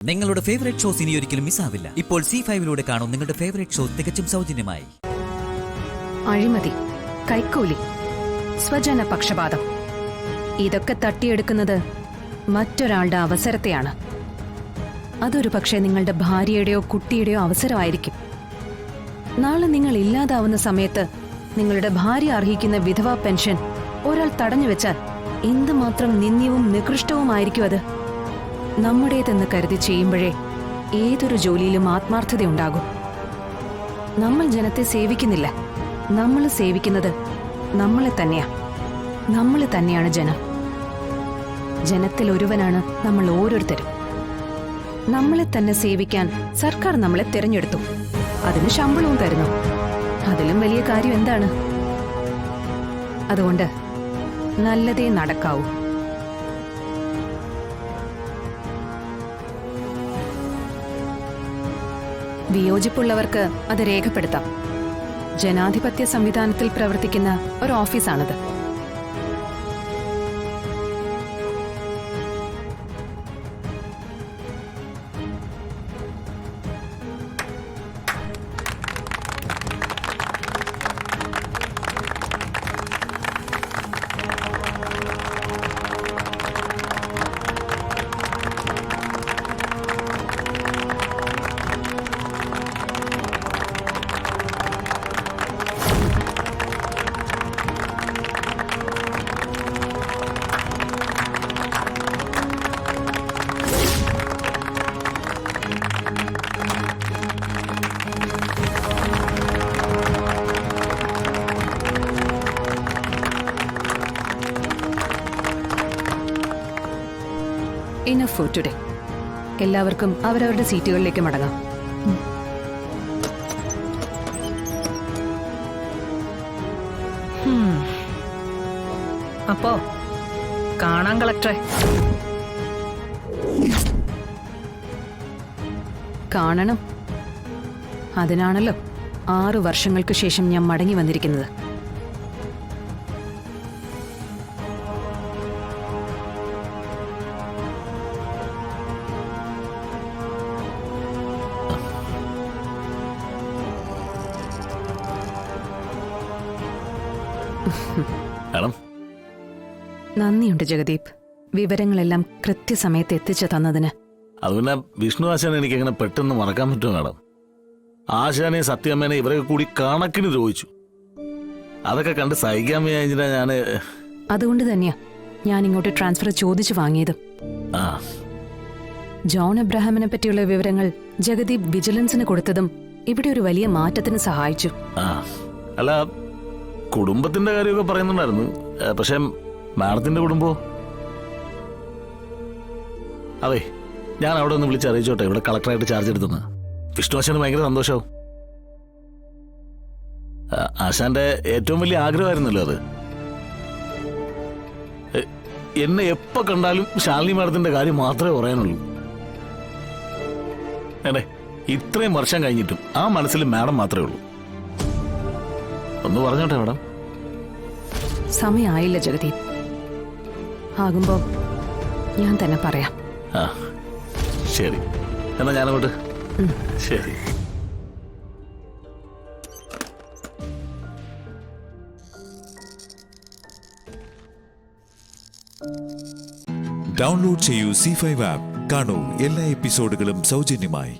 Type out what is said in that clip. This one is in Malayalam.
നിങ്ങളുടെ ഫേവറേറ്റ് ഷോസ് ഇനി ഒരിക്കലും മിസ്സാവില്ല. ഇപ്പോൾ C5-ലൂടെ കാണും നിങ്ങളുടെ ഫേവറേറ്റ് ഷോ തികച്ചും സൗജന്യമായി. അഴിമതി, കൈക്കൂലി, സ്വജന പക്ഷപാതം, ഇതൊക്കെ തട്ടിയെടുക്കുന്നത് മറ്റൊരാളുടെ അവസരത്തെയാണ്. അതൊരു പക്ഷേ നിങ്ങളുടെ ഭാര്യയുടെയോ കുട്ടിയുടെയോ അവസരമായിരിക്കും. നാളെ നിങ്ങൾ ഇല്ലാതാവുന്ന സമയത്ത് നിങ്ങളുടെ ഭാര്യ അർഹിക്കുന്ന വിധവാ പെൻഷൻ ഒരാൾ തടഞ്ഞുവെച്ചാൽ എന്തുമാത്രം നിന്ദ്യവും നികൃഷ്ടവുമായിരിക്കും അത്. നമ്മുടേതെന്ന് കരുതി ചെയ്യുമ്പോഴേ ഏതൊരു ജോലിയിലും ആത്മാർത്ഥതയുണ്ടാകും. നമ്മൾ ജനത്തെ സേവിക്കുന്നില്ല, നമ്മൾ സേവിക്കുന്നത് നമ്മളെ തന്നെയാ. നമ്മൾ തന്നെയാണ് ജനം. ജനത്തിൽ ഒരുവനാണ് നമ്മൾ ഓരോരുത്തരും. നമ്മളെ തന്നെ സേവിക്കാൻ സർക്കാർ നമ്മളെ തിരഞ്ഞെടുത്തു, അതിന് ശമ്പളവും തരുന്നു. അതിലും വലിയ കാര്യം എന്താണ്? അതുകൊണ്ട് നല്ലതേ നടക്കാവൂ. വിയോജിപ്പുള്ളവർക്ക് അത് രേഖപ്പെടുത്താം. ജനാധിപത്യ സംവിധാനത്തിൽ പ്രവർത്തിക്കുന്ന ഒരു ഓഫീസാണിത്. Enough for today. എല്ലാവർക്കും അവരവരുടെ സീറ്റുകളിലേക്ക് മടങ്ങാം. അപ്പോ കാണാം കളക്ടറെ. കാണണം. അതിനാണല്ലോ 6 വർഷങ്ങൾക്ക് ശേഷം ഞാൻ മടങ്ങി വന്നിരിക്കുന്നത്. നന്ദിയുണ്ട് ജഗദീപ്, വിവരങ്ങളെല്ലാം കൃത്യസമയത്ത് എത്തിച്ചു തന്നതിന്. അത് പിന്നെ വിഷ്ണു ആശാൻ എനിക്ക് എങ്ങനെ പെട്ടെന്ന് മറക്കാൻ പറ്റുമോ മാഡം? ആശാനെ സത്യാമ്മേനെ ഇവരൊക്കെ കൂടി കണക്കിന് ദ്രോഹിച്ചു. അതൊക്കെ കണ്ട് സഹിക്കാൻ വയ്യാ ഞാന്. അതുകൊണ്ട് തന്നെയാ ഞാൻ ഇങ്ങോട്ട് ട്രാൻസ്ഫർ ചോദിച്ചു വാങ്ങിയതും. ജോൺ എബ്രഹാമിനെ പറ്റിയുള്ള വിവരങ്ങൾ ജഗദീപ് വിജിലൻസിന് കൊടുത്തതും ഇവിടെ ഒരു വലിയ മാറ്റത്തിന് സഹായിച്ചു. അല്ല, കുടുംബത്തിന്റെ കാര്യമൊക്കെ പറയുന്നുണ്ടായിരുന്നു. പക്ഷെ മാഡത്തിന്റെ കുടുംബോ? അതെ, ഞാൻ അവിടെ ഒന്ന് വിളിച്ചറിയിച്ചോട്ടെ, ഇവിടെ കളക്ടറായിട്ട് ചാർജ് എടുത്തെന്ന്. വിഷ്ണു ആശാന് ഭയങ്കര സന്തോഷവും. ആശാന്റെ ഏറ്റവും വലിയ ആഗ്രഹമായിരുന്നല്ലോ അത്. എന്നെ എപ്പോ കണ്ടാലും ശാലിനി മാഡത്തിന്റെ കാര്യം മാത്രമേ പറയാനുള്ളൂ. അതെ, ഇത്രയും വർഷം കഴിഞ്ഞിട്ടും ആ മനസ്സിൽ മാഡം മാത്രമേ ഉള്ളൂ. ഒന്ന് പറഞ്ഞോട്ടെ മാഡം. സമയമായില്ല ജഗദീപ്, ആകുമ്പോ ഞാൻ തന്നെ പറയാം. ശരി, എന്നാ ഞാനങ്ങോട്ട്. ശരി. ഡൗൺലോഡ് ചെയ്യൂ C5 ആപ്പ്. കാണൂ എല്ലാ എപ്പിസോഡുകളും സൗജന്യമായി.